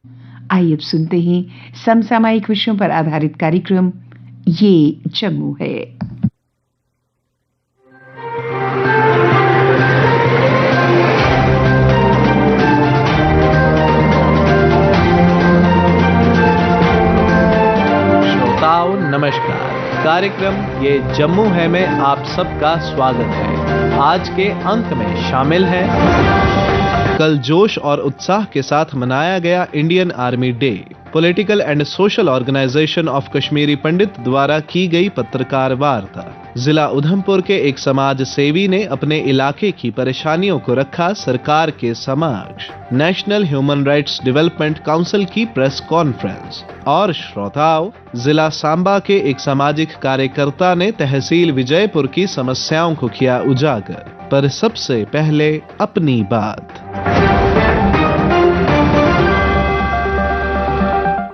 आइए अब सुनते हैं समसामयिक विषयों पर आधारित कार्यक्रम ये जम्मू है। श्रोताओं नमस्कार। कार्यक्रम ये जम्मू है में आप सबका स्वागत है। आज के अंक में शामिल है कल जोश और उत्साह के साथ मनाया गया Indian army day. Political and social organisation of Kashmiri Pandit द्वारा की गई पत्रकार वार्ता। जिला उधमपुर के एक समाज सेवी ने अपने इलाके की परेशानियों को रखा सरकार के समक्ष। National human rights development council की प्रेस कॉन्फ्रेंस। और श्रोताओं, जिला सांबा के एक सामाजिक कार्यकर्ता ने तहसील विजयपुर की समस्याओं को किया उजागर। पर सबसे पहले अपनी बात।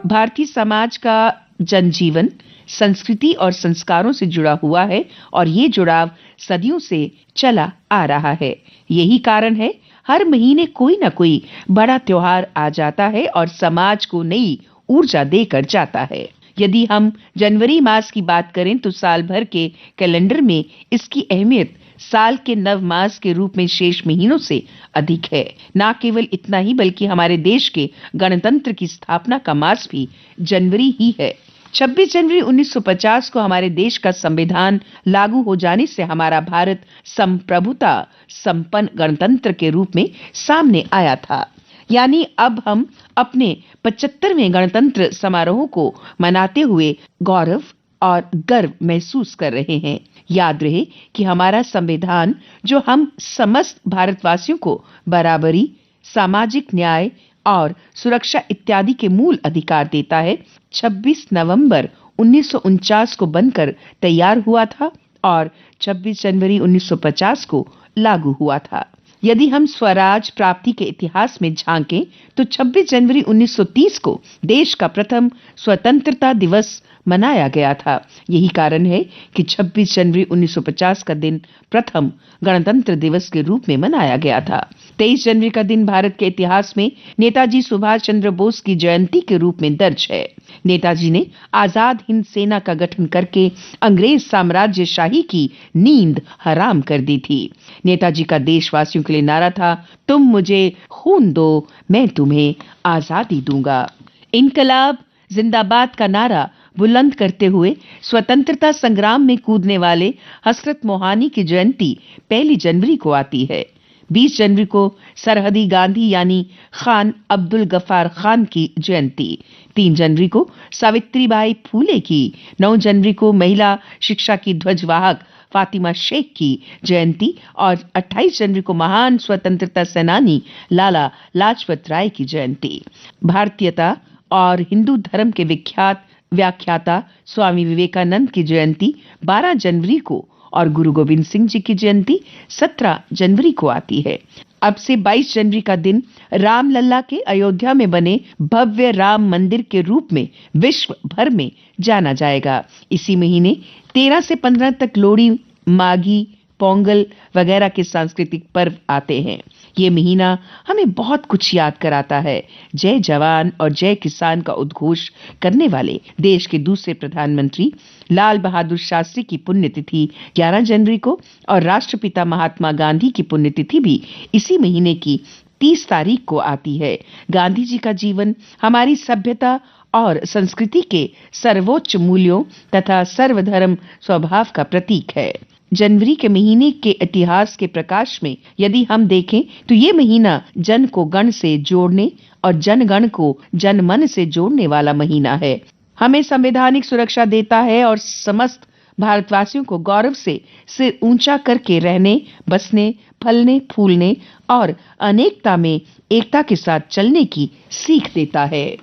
भारतीय समाज का जनजीवन संस्कृति और संस्कारों से जुड़ा हुआ है और ये जुड़ाव सदियों से चला आ रहा है। यही कारण है हर महीने कोई ना कोई बड़ा त्योहार आ जाता है और समाज को नई ऊर्जा देकर जाता है। यदि हम जनवरी मास की बात करें तो साल भर के कैलेंडर में इसकी अहमियत साल के नव मास के रूप में शेष महीनों से अधिक है। न केवल इतना ही बल्कि हमारे देश के गणतंत्र की स्थापना का मास भी जनवरी ही है। 26 जनवरी 1950 को हमारे देश का संविधान लागू हो जाने से हमारा भारत संप्रभुता संपन्न गणतंत्र के रूप में सामने आया था। यानी अब हम अपने 75वें गणतंत्र समारोह को मनाते हुए गौरव और गर्व महसूस कर रहे हैं। याद रहे कि हमारा संविधान जो हम समस्त भारतवासियों को बराबरी, सामाजिक न्याय और सुरक्षा इत्यादि के मूल अधिकार देता है, 26 नवंबर 1949 को बनकर तैयार हुआ था और 26 जनवरी 1950 को लागू हुआ था। यदि हम स्वराज प्राप्ति के इतिहास में झांकें तो 26 जनवरी 1930 को देश का प्रथम स्वतंत्रता दिवस मनाया गया था। यही कारण है कि 26 जनवरी 1950 का दिन प्रथम गणतंत्र दिवस के रूप में मनाया गया था। 23 जनवरी का दिन भारत के इतिहास में नेताजी सुभाष चंद्र बोस की जयंती के रूप में दर्ज है। नेताजी ने आजाद हिंद सेना का गठन करके अंग्रेज साम्राज्यशाही की नींद हराम कर दी थी। नेताजी का देशवासियों के लिए नारा था, तुम मुझे खून दो, मैं तुम्हें आजादी दूंगा। इनकलाब जिंदाबाद का नारा बुलंद करते हुए स्वतंत्रता संग्राम में कूदने वाले हजरत मोहानी की जयंती 1 जनवरी को आती है। 20 जनवरी को सरहदी गांधी यानी खान अब्दुल गफ्फार खान की जयंती। 3 जनवरी को सावित्रीबाई फूले की। 9 जनवरी को महिला शिक्षा की ध्वजवाहक फातिमा शेख की जयंती और 28 जनवरी को महान स्वतंत्रता सेनानी लाला लाजपत राय की जयंती। भारतीयता और हिंदू धर्म के विख्यात व्याख्याता स्वामी विवेकानंद की जयंती 12 जनवरी को और गुरु गोविंद सिंह जी की जयंती 17 जनवरी को आती है। अब से 22 जनवरी का दिन रामलला के अयोध्या में बने भव्य राम मंदिर के रूप में विश्व भर में जाना जाएगा। इसी महीने 13 से 15 तक लोहड़ी, माघी, पोंगल वगैरह के सांस्कृतिक पर्व आते हैं। ये महीना हमें बहुत कुछ याद कराता है। जय जवान और जय किसान का उद्घोष करने वाले देश के दूसरे प्रधानमंत्री लाल बहादुर शास्त्री की पुण्यतिथि 11 जनवरी को और राष्ट्रपिता महात्मा गांधी की पुण्यतिथि भी इसी महीने की 30 तारीख को आती है। गांधी जी का जीवन हमारी सभ्यता और संस्कृति के सर्वोच्च मूल्यों तथा सर्वधर्म स्वभाव का प्रतीक है। जनवरी के महीने के इतिहास के प्रकाश में यदि हम देखें तो ये महीना जन को गण से जोड़ने और जनगण को जनमन से जोड़ने वाला महीना है। हमें संवैधानिक सुरक्षा देता है और समस्त भारतवासियों को गौरव से सिर ऊंचा करके रहने, बसने, फलने, फूलने और अनेकता में एकता के साथ चलने की सीख देता है।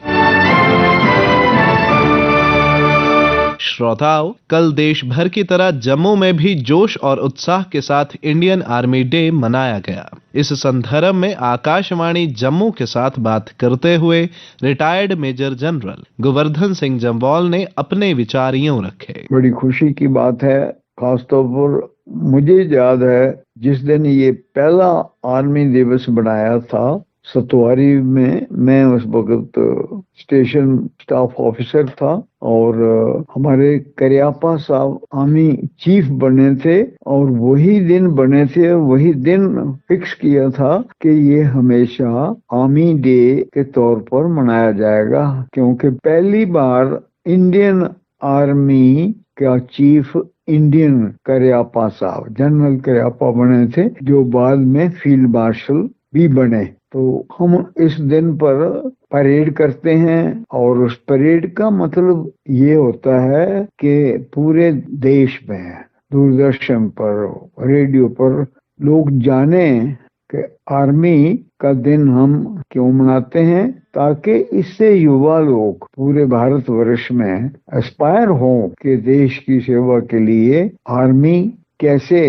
श्रोताओं, कल देश भर की तरह जम्मू में भी जोश और उत्साह के साथ इंडियन आर्मी डे मनाया गया। इस संदर्भ में आकाशवाणी जम्मू के साथ बात करते हुए retired major general Govardhan Singh Jamwal ने अपने विचार यूं रखे। बड़ी खुशी की बात है, खासतौर पर मुझे याद है जिस दिन ये पहला आर्मी दिवस बनाया था सतवारी में मैं उस वक्त स्टेशन स्टाफ ऑफिसर था और हमारे करियापा साहब आर्मी चीफ बने थे और वही दिन बने थे, वही दिन फिक्स किया था कि ये हमेशा आर्मी डे के तौर पर मनाया जाएगा, क्योंकि पहली बार इंडियन आर्मी का चीफ इंडियन करियापा साहब, जनरल करियापा बने थे, जो बाद में फील्ड मार्शल भी बने। तो हम इस दिन पर परेड करते हैं और उस परेड का मतलब ये होता है कि पूरे देश में दूरदर्शन पर, रेडियो पर लोग जाने कि आर्मी का दिन हम क्यों मनाते हैं, ताकि इससे युवा लोग पूरे भारतवर्ष में एस्पायर हों कि देश की सेवा के लिए आर्मी कैसे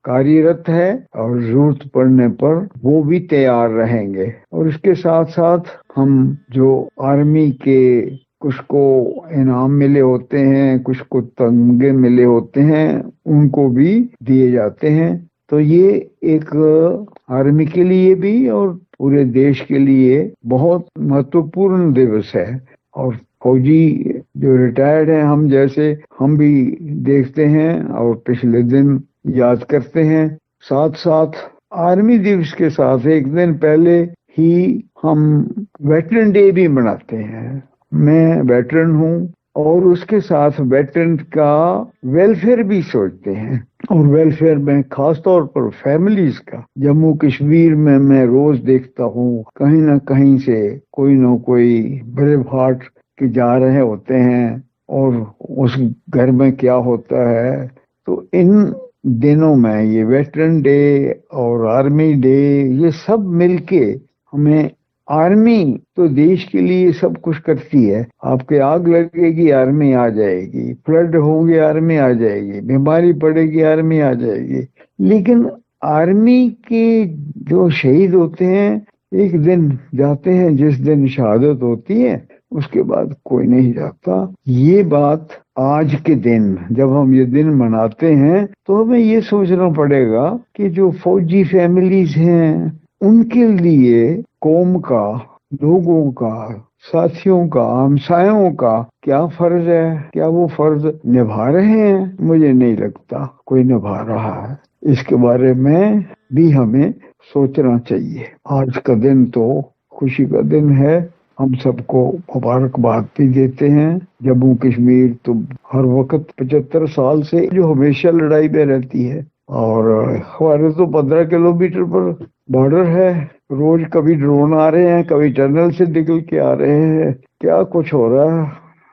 कार्यरत है और जरूरत पड़ने पर वो भी तैयार रहेंगे। और इसके साथ साथ हम जो आर्मी के कुछ को इनाम मिले होते हैं, कुछ को तमगे मिले होते हैं, उनको भी दिए जाते हैं। तो ये एक आर्मी के लिए भी और पूरे देश के लिए बहुत महत्वपूर्ण दिवस है। और फौजी जो रिटायर्ड हैं, हम जैसे, हम भी देखते हैं और पिछले दिन याद करते हैं। साथ साथ आर्मी दिवस के साथ एक दिन पहले ही हम वेटरन डे भी मनाते हैं। मैं वेटरन हूँ और उसके साथ वेटरन का वेलफेयर भी सोचते हैं, और वेलफेयर में खास तौर पर फैमिलीज का। जम्मू कश्मीर में मैं रोज देखता हूँ कहीं ना कहीं से कोई ना कोई ब्रेव हार्ट के जा रहे होते हैं और उस घर में क्या होता है। तो इन दिनों में ये वेटरन डे और आर्मी डे, ये सब मिलके हमें, आर्मी तो देश के लिए सब कुछ करती है। आपके आग लगेगी, आर्मी आ जाएगी, फ्लड होगी, आर्मी आ जाएगी, बीमारी पड़ेगी, आर्मी आ जाएगी। लेकिन आर्मी के जो शहीद होते हैं, एक दिन जाते हैं, जिस दिन शहादत होती है उसके बाद कोई नहीं जाता। ये बात आज के दिन जब हम ये दिन मनाते हैं तो हमें ये सोचना पड़ेगा कि जो फौजी फैमिलीज हैं उनके लिए कौम का, लोगों का, साथियों का, हमसायों का क्या फर्ज है, क्या वो फर्ज निभा रहे हैं? मुझे नहीं लगता कोई निभा रहा है। इसके बारे में भी हमें सोचना चाहिए। आज का दिन तो खुशी का दिन है, हम सबको मुबारकबाद भी देते हैं। जम्मू कश्मीर तो हर वक्त 75 साल से जो हमेशा लड़ाई में रहती है, और हमारे तो 15 किलोमीटर पर बॉर्डर है। रोज कभी ड्रोन आ रहे हैं, कभी टनल से निकल के आ रहे हैं, क्या कुछ हो रहा है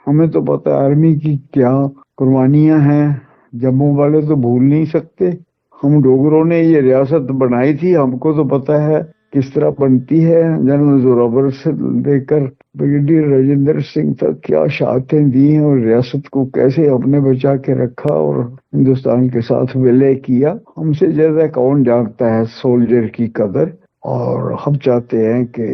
हमें तो पता है। आर्मी की क्या कुर्बानियां हैं, जम्मू वाले तो भूल नहीं सकते। हम डोगरों ने ये रियासत बनाई थी, हमको तो पता है किस तरह बनती है। जनरल जोरावर से लेकर ब्रिगेडियर राजेंद्र सिंह तक क्या शहादतें दी हैं और रियासत को कैसे अपने बचा के रखा और हिंदुस्तान के साथ विलय किया। हमसे ज्यादा कौन जानता है सोल्जर की कदर। और हम चाहते हैं कि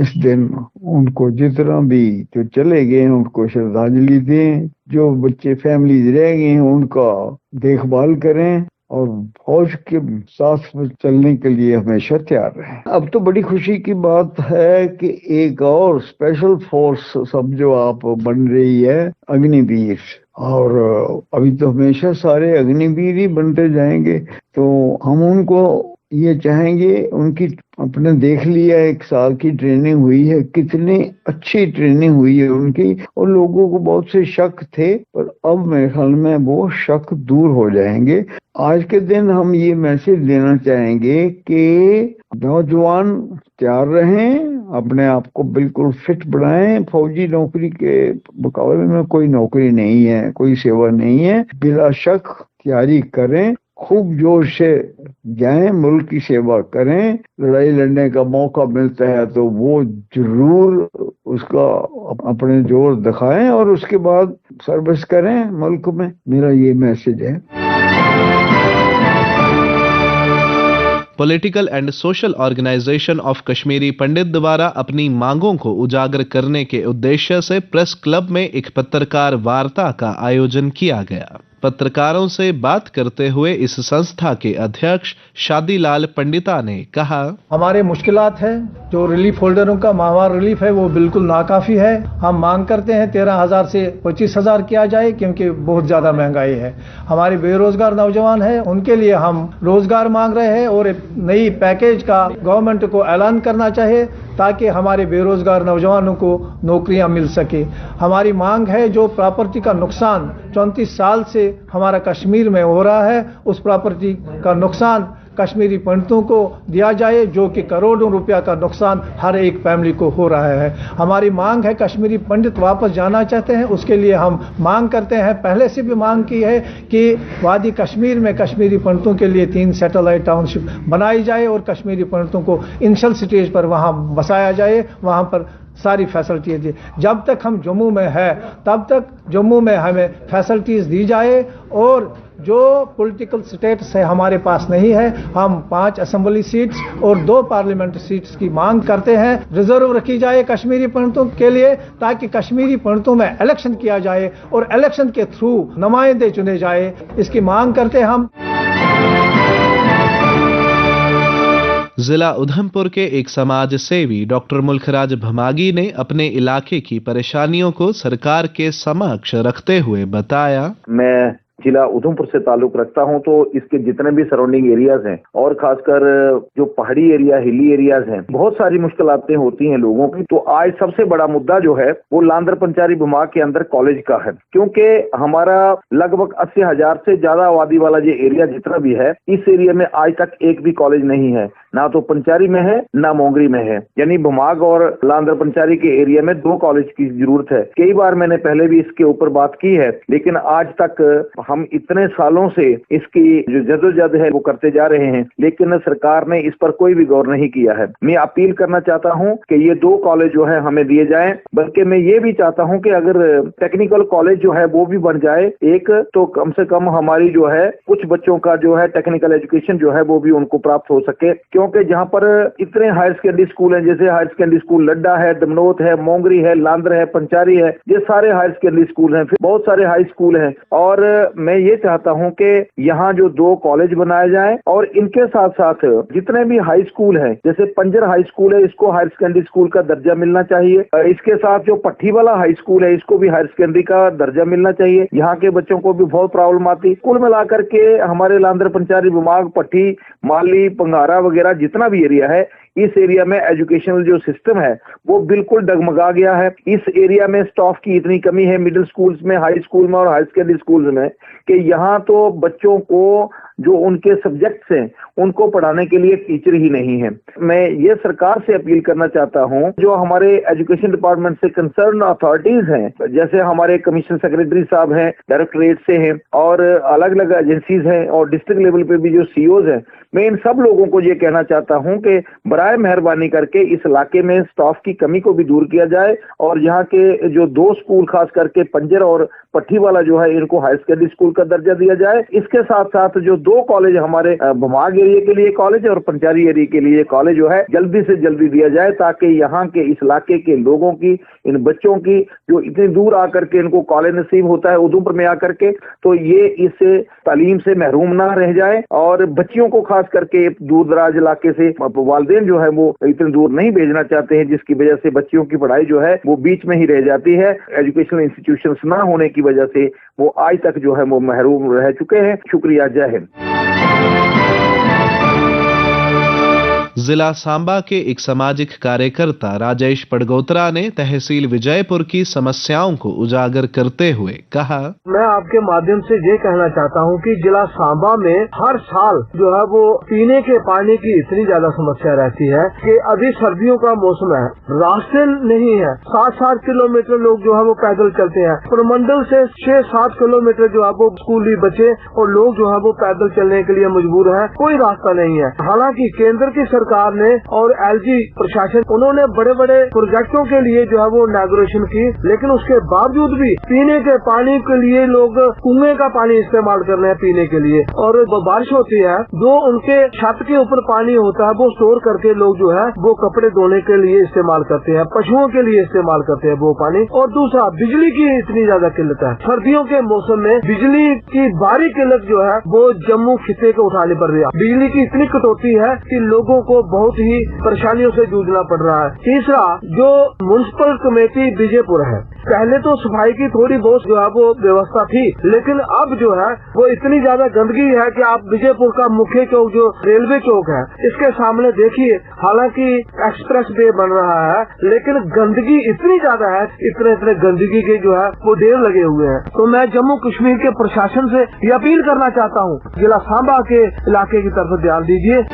इस दिन उनको जितना भी जो चले गए हैं उनको श्रद्धांजलि दें, जो बच्चे फैमिलीज रह गए हैं उनका देखभाल करें और फौज के साथ चलने के लिए हमेशा तैयार रहें। अब तो बड़ी खुशी की बात है कि एक और स्पेशल फोर्स सब जो आप बन रही है, अग्निवीर, और अभी तो हमेशा सारे अग्निवीर ही बनते जाएंगे। तो हम उनको ये चाहेंगे, उनकी अपने देख लिया 1 साल की ट्रेनिंग हुई है, कितनी अच्छी ट्रेनिंग हुई है उनकी, और लोगों को बहुत से शक थे, पर अब मेरे ख्याल में वो शक दूर हो जाएंगे। आज के दिन हम ये मैसेज देना चाहेंगे कि नौजवान तैयार रहें, अपने आप को बिल्कुल फिट बनाएं। फौजी नौकरी के मुकाबले में कोई नौकरी नहीं है, कोई सेवा नहीं है। बिला शक तैयारी करें, खूब जोश से जाएं, मुल्क की सेवा करें। लड़ाई लड़ने का मौका मिलता है तो वो जरूर उसका अपने जोर दिखाएं और उसके बाद सर्विस करें मुल्क में। मेरा ये मैसेज है। Political and social organisation of Kashmiri Pandit द्वारा अपनी मांगों को उजागर करने के उद्देश्य से प्रेस क्लब में एक पत्रकार वार्ता का आयोजन किया गया। पत्रकारों से बात करते हुए इस संस्था के अध्यक्ष शादीलाल पंडिता ने कहा, हमारे मुश्किलात है, जो रिलीफ होल्डरों का माहवार रिलीफ है वो बिल्कुल नाकाफी है। हम मांग करते हैं 13,000 से 25,000 किया जाए, क्योंकि बहुत ज्यादा महंगाई है। हमारे बेरोजगार नौजवान हैं, उनके लिए हम रोजगार मांग रहे हैं और नई पैकेज का गवर्नमेंट को ऐलान करना चाहिए ताकि हमारे बेरोजगार नौजवानों को नौकरियां मिल सके। हमारी मांग है जो प्रॉपर्टी का नुकसान 34 साल से हमारा कश्मीर में हो रहा है, उस प्रॉपर्टी का नुकसान कश्मीरी पंडितों को दिया जाए, जो कि करोड़ों रुपया का नुकसान हर एक फैमिली को हो रहा है। हमारी मांग है कश्मीरी पंडित वापस जाना चाहते हैं, उसके लिए हम मांग करते हैं, पहले से भी मांग की है कि वादी कश्मीर में कश्मीरी पंडितों के लिए 3 सैटेलाइट टाउनशिप बनाई जाए और कश्मीरी पंडितों को इनिशियल स्टेज पर वहां बसाया जाए, वहां पर सारी फैसिलिटी दी। जब तक हम जम्मू में है तब तक जम्मू में हमें फैसिलिटीज दी जाए, और जो पॉलिटिकल स्टेटस है हमारे पास नहीं है, हम 5 असेंबली सीट्स और 2 पार्लियामेंट सीट्स की मांग करते हैं, रिजर्व रखी जाए कश्मीरी पंडितों के लिए, ताकि कश्मीरी पंडितों में इलेक्शन किया जाए और इलेक्शन के थ्रू नुमाइंदे चुने जाए, इसकी मांग करते हैं हम। जिला उधमपुर के एक समाज सेवी डॉक्टर मुल्खराज भमागी ने अपने इलाके की परेशानियों को सरकार के समक्ष रखते हुए बताया, मैं जिला उधमपुर से ताल्लुक रखता हूं, तो इसके जितने भी सराउंडिंग एरियाज हैं और खासकर जो पहाड़ी एरिया, हिली एरियाज हैं, बहुत सारी मुश्किलातें होती हैं लोगों की। तो आज सबसे बड़ा मुद्दा जो है वो लांदर पंचारी भुमा के अंदर कॉलेज का है, क्योंकि हमारा लगभग 80,000 से ज्यादा आबादी वाला ये एरिया जितना भी है, इस एरिया में आज तक एक भी कॉलेज नहीं है, ना तो पंचारी में है ना मोंगरी में है। यानी भुमाग और लांदर पंचारी के एरिया में 2 कॉलेज की जरूरत है। कई बार मैंने पहले भी इसके ऊपर बात की है, लेकिन आज तक हम इतने सालों से इसकी जो जद्दोजहद है वो करते जा रहे हैं, लेकिन सरकार ने इस पर कोई भी गौर नहीं किया है। मैं अपील करना चाहता हूं कि ये 2 कॉलेज जो है हमें दिए जाएं, बल्कि मैं ये भी चाहता हूं कि अगर टेक्निकल कॉलेज जो है वो भी बन जाए एक, तो कम से कम हमारी जो है कुछ बच्चों का जो है टेक्निकल एजुकेशन जो है वो भी उनको प्राप्त हो सके, क्योंकि जहां पर इतने हायर सेकेंडरी स्कूल हैं, जैसे हायर सेकेंडरी स्कूल लड्डा है, दमनोत है, मोंगरी है, लांदर है, पंचारी है, ये सारे हायर सेकेंडरी स्कूल हैं, फिर बहुत सारे हाई स्कूल हैं। और मैं ये चाहता हूं कि यहाँ जो 2 कॉलेज बनाए जाएं और इनके साथ साथ जितने भी हाई स्कूल हैं, जैसे पंजर हाई स्कूल है, इसको हायर सेकेंडरी स्कूल का दर्जा मिलना चाहिए। इसके साथ जो पट्टी वाला हाई स्कूल है, इसको भी हायर सेकेंडरी का दर्जा मिलना चाहिए। यहाँ के बच्चों को भी बहुत प्रॉब्लम आती। कुल मिलाकर के हमारे लांदर पंचारी भुमाग, पट्टी, माली, पंगारा वगैरह जितना भी एरिया है, इस एरिया में एजुकेशनल जो सिस्टम है वो बिल्कुल डगमगा गया है। इस एरिया में स्टाफ की इतनी कमी है, मिडिल स्कूल्स में, हाई स्कूल में और हायर सेकेंडरी स्कूल्स में, कि यहाँ तो बच्चों को जो उनके सब्जेक्ट्स हैं उनको पढ़ाने के लिए टीचर ही नहीं है। मैं ये सरकार से अपील करना चाहता हूँ, जो हमारे एजुकेशन डिपार्टमेंट से कंसर्न अथॉरिटीज हैं, जैसे हमारे कमीशन सेक्रेटरी साहब हैं, डायरेक्टरेट से हैं और अलग अलग एजेंसीज हैं और डिस्ट्रिक्ट लेवल पे भी जो सीओज हैं, मैं इन सब लोगों को ये कहना चाहता हूँ कि बराए मेहरबानी करके इस इलाके में स्टाफ की कमी को भी दूर किया जाए और यहाँ के जो 2 स्कूल खास करके पंजर और पट्टी वाला जो है, इनको हायर सेकेंडरी स्कूल का दर्जा दिया जाए। इसके साथ साथ जो 2 कॉलेज हमारे भुमाग एरिया के लिए कॉलेज और पंचारी एरिया के लिए कॉलेज जो है जल्दी से जल्दी दिया जाए, ताकि यहाँ के इस इलाके के लोगों की, इन बच्चों की जो इतनी दूर आकर के इनको कॉलेज नसीब होता है उधमपुर में आकर के, तो ये इस तालीम से महरूम ना रह जाए। और बच्चियों को खास करके दूर दराज इलाके से वालिदैन जो है वो इतनी दूर नहीं भेजना चाहते हैं, जिसकी वजह से बच्चियों की पढ़ाई जो है वो बीच में ही रह जाती है। एजुकेशनल इंस्टीट्यूशंस ना होने की वजह से वो आज तक जो है वो महरूम रह चुके हैं। शुक्रिया, जय हिंद। जिला सांबा के एक सामाजिक कार्यकर्ता राजेश पड़गोत्रा ने तहसील विजयपुर की समस्याओं को उजागर करते हुए कहा, मैं आपके माध्यम से ये कहना चाहता हूँ कि जिला सांबा में हर साल जो है वो पीने के पानी की इतनी ज्यादा समस्या रहती है कि अभी सर्दियों का मौसम है, रास्ते नहीं है, 7-7 किलोमीटर लोग जो है वो पैदल चलते हैं। प्रमंडल से 6-7 किलोमीटर जो है वो स्कूली बच्चे और लोग जो है वो पैदल चलने के लिए मजबूर है, कोई रास्ता नहीं है। हालांकि केंद्र की सरकार सरकार ने और एलजी प्रशासन, उन्होंने बड़े बड़े प्रोजेक्टों के लिए जो है वो इनॉग्रेशन की, लेकिन उसके बावजूद भी पीने के पानी के लिए लोग कुएं का पानी इस्तेमाल कर रहे हैं पीने के लिए। और बारिश होती है, जो उनके छत के ऊपर पानी होता है वो स्टोर करके लोग जो है वो कपड़े धोने के लिए इस्तेमाल करते हैं, पशुओं के लिए इस्तेमाल करते हैं वो पानी। और दूसरा, बिजली की इतनी ज्यादा किल्लत है, सर्दियों के मौसम में बिजली की भारी किल्लत जो है वो जम्मू खिते को उठाने पड़ रही है। बिजली की इतनी कटौती है कि लोगों को बहुत ही परेशानियों से जूझना पड़ रहा है। तीसरा, जो म्युनिसिपल कमेटी विजयपुर है, पहले तो सफाई की थोड़ी बहुत जो है वो व्यवस्था थी, लेकिन अब जो है वो इतनी ज्यादा गंदगी है कि आप विजयपुर का मुख्य चौक जो रेलवे चौक है, इसके सामने देखिए, हालांकि एक्सप्रेस वे बन रहा है, लेकिन गंदगी इतनी ज्यादा है, इतने गंदगी के जो है वो ढेर लगे हुए हैं। तो मैं जम्मू कश्मीर के प्रशासन से ये अपील करना चाहता हूँ, जिला सांबा के इलाके की तरफ ध्यान दीजिए।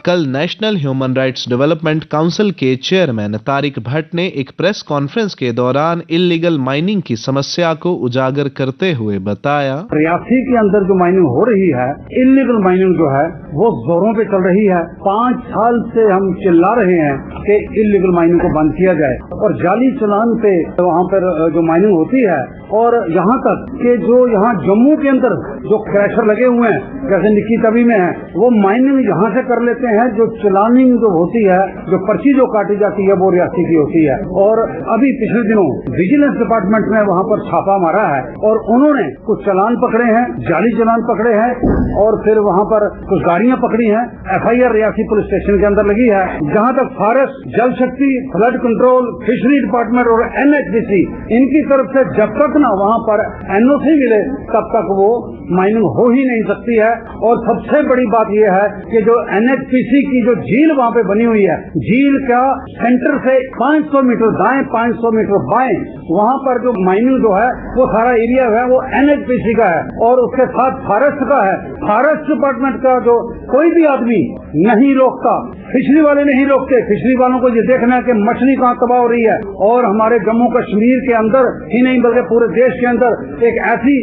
कल national human rights development council के चेयरमैन तारिक भट्ट ने एक प्रेस कॉन्फ्रेंस के दौरान इल्लीगल माइनिंग की समस्या को उजागर करते हुए बताया, रियासी के अंदर जो माइनिंग हो रही है, इल्लीगल माइनिंग जो है वो जोरों पे चल रही है। 5 साल से हम चिल्ला रहे हैं कि इल्लीगल माइनिंग को बंद किया जाए और जाली चलान पे वहाँ पर जो माइनिंग होती है, और यहाँ तक कि जो यहाँ जम्मू के अंदर जो क्रैशर लगे हुए हैं, जैसे निक्की तवी में है, वो माइनिंग यहाँ से कर लेते हैं। जो चलानिंग जो होती है, जो पर्ची जो काटी जाती है, वो रियासी की होती है। और अभी पिछले दिनों विजिलेंस डिपार्टमेंट ने वहाँ पर छापा मारा है और उन्होंने कुछ चलान पकड़े हैं, जाली चलान पकड़े हैं, और फिर वहाँ पर कुछ गाड़ियाँ पकड़ी हैं। FIR रियासी पुलिस स्टेशन के अंदर लगी है। जहाँ तक फॉरेस्ट, जल शक्ति, फ्लड कंट्रोल, फिशरी डिपार्टमेंट और NHDC, इनकी तरफ से जब तक ना वहाँ पर NOC मिले तब तक वो माइनिंग हो ही नहीं सकती है। और सबसे बड़ी बात यह है कि जो NHPC की जो झील वहाँ पे बनी हुई है, झील का सेंटर से 500 मीटर दाएं, 500 मीटर बाएं, वहाँ पर जो माइनिंग जो है वो सारा एरिया है वो NHPC का है और उसके साथ फॉरेस्ट का है। फॉरेस्ट डिपार्टमेंट का जो कोई भी आदमी नहीं रोकता, फिशरी वाले नहीं रोकते। फिशरी वालों को ये देखना है कि मछली कहाँ तबाह हो रही है। और हमारे जम्मू कश्मीर के अंदर ही नहीं बल्कि पूरे देश के अंदर एक ऐसी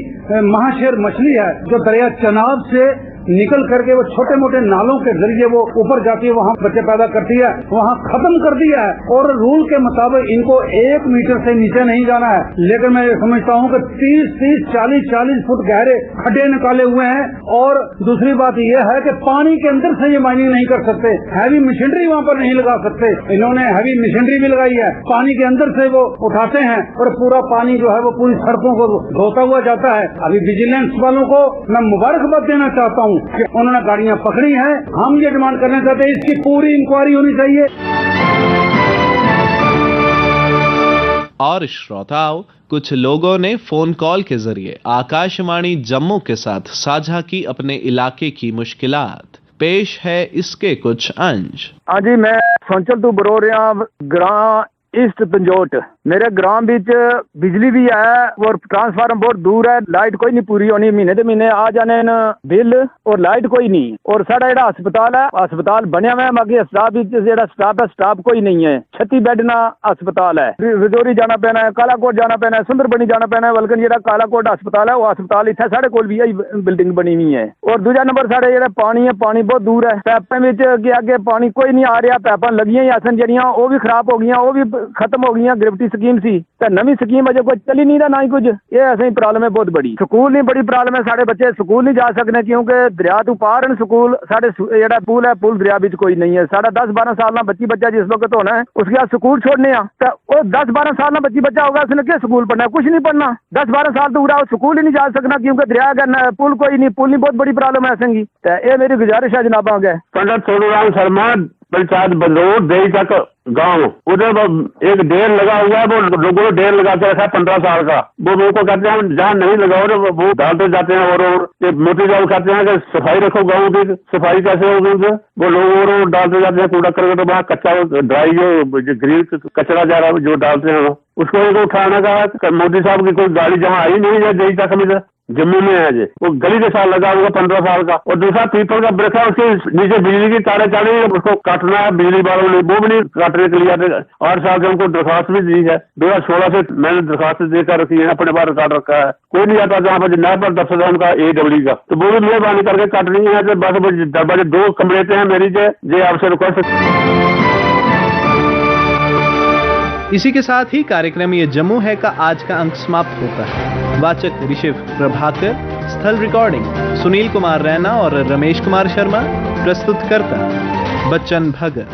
महाशेर मछली है जो दरिया चनाब से निकल करके वो छोटे मोटे नालों के जरिए वो ऊपर जाती है, वहाँ बच्चे पैदा करती है, वहाँ खत्म कर दिया है। और रूल के मुताबिक इनको 1 मीटर से नीचे नहीं जाना है, लेकिन मैं समझता हूँ कि 30, 40 फुट गहरे खड्डे निकाले हुए हैं। और दूसरी बात यह है कि पानी के अंदर से ये माइनिंग नहीं कर सकते, हैवी मशीनरी वहाँ पर नहीं लगा सकते। इन्होंने हैवी मशीनरी भी लगाई है, पानी के अंदर से वो उठाते हैं और पूरा पानी जो है वो पूरी सड़कों को धोता हुआ जाता है। अभी विजिलेंस वालों को मैं मुबारकबाद देना चाहता हूँ कि उन्होंने गाड़ियां पकड़ी हैं। हम ये डिमांड करना चाहते हैं इसकी पूरी इंक्वायरी होनी चाहिए। और श्रोताओं, कुछ लोगों ने फोन कॉल के जरिए आकाशवाणी जम्मू के साथ साझा की अपने इलाके की मुश्किलात। पेश है इसके कुछ अंश। हाँ जी, मैं संचल तू बरो रहा ग्रां ईस्ट पंजोट। मेरे ग्राम बिच बिजली भी है और ट्रांसफार्मर बहुत दूर है, लाइट कोई नहीं पूरी होनी, महीने दे महीने आ जाने न बिल और लाइट कोई नहीं। और साडा जेड़ा अस्पताल है, अस्पताल बनया हुआ है, बाकी स्टाफ जेड़ा स्टाफ है, स्टाफ कोई नहीं है। 36 बेड ना अस्पताल है, रजौरी जाना पैना है, कालाकोट जाना पैना है, सुंदरबनी जाना पैना है। बल्कि जेड़ा कालाकोट अस्पताल है वो अस्पताल इत्थे साढ़े कोल भी बिल्डिंग बनी हुई है। और दूजा नंबर साढ़े जेड़ा पानी है, पानी बहुत दूर है, पैपें विच अगे पानी कोई नहीं आ रहा। पैपां लगियां ही असन जड़ियां वो भी खराब हो गई, वो भी खत्म हो गई। ग्रेविटी स्कीम सी ते नवी स्कीम अजे कोई चली नहीं रहा, ना ही कुछ। ये ऐसे ही प्रॉब्लम है बहुत बड़ी। स्कूल नहीं, बड़ी प्रॉब्लम है, साढ़े बच्चे स्कूल नहीं जा सकते क्योंकि दरिया तो पार है स्कूल। साढ़े जेड़ा पुल है, पुल दरिया बीच कोई नहीं है। साढ़ा 10-12 साल ना बच्चा जिस वक्त होना है उसके बाद स्कूल छोड़ने तो वो 10-12 साल ना बच्चा होगा, उसने क्या स्कूल पढ़ना है? कुछ नहीं पढ़ना। 10-12 साल तो पूरा स्कूल ही नहीं जा सकना क्योंकि दरिया का पुल कोई नहीं, पुल नहीं, बहुत बड़ी प्रॉब्लम है संगी। ये मेरी गुजारिश है जनाब आगे। पंडित सोनूराम शर्मा, पंचायत बदरोड देई तक गांव, उधर एक ढेर लगा हुआ है, वो लोगों ने ढेर लगा के रखा है 15 साल का। वो लोगों को कहते हैं जहाँ नहीं लगाओ ना वो डालते जाते हैं। और मोदी साहब कहते हैं कि सफाई रखो गाँव की। सफाई कैसे होगी? वो लोग और डालते जाते हैं कूड़ा करके, तो वहाँ कच्चा ड्राई जो ग्रीन कचरा जा रहा है जो डालते हैं उसको उठाने का। मोदी साहब की कोई गाड़ी जहाँ आई नहीं है जई तक में जम्मू में है जी, वो गली के साथ लगा हुआ 15 साल का। और दूसरा पीपल का वृक्ष है, उसके नीचे बिजली की तारें चल रही है, उसको काटना है बिजली वालों ने, वो भी नहीं काटने के लिए आते। 8 साल से उनको दरखास्त भी दी है, 2016 से मैंने दरखास्त देकर रखी है, अपने बाहर काट रखा है। कोई नहीं आता जहाँ पर नया पर दफ्तर है उनका AW का, तो वो भी मेहरबानी करके काटनी है। तो बस दरवाजे 2 कमरे हैं मेरी जे आपसे रिक्वेस्ट। इसी के साथ ही कार्यक्रम ये जम्मू है का आज का अंक समाप्त होता है। वाचक ऋषिव प्रभाकर, स्थल रिकॉर्डिंग सुनील कुमार रैना और रमेश कुमार शर्मा, प्रस्तुतकर्ता बच्चन भगत।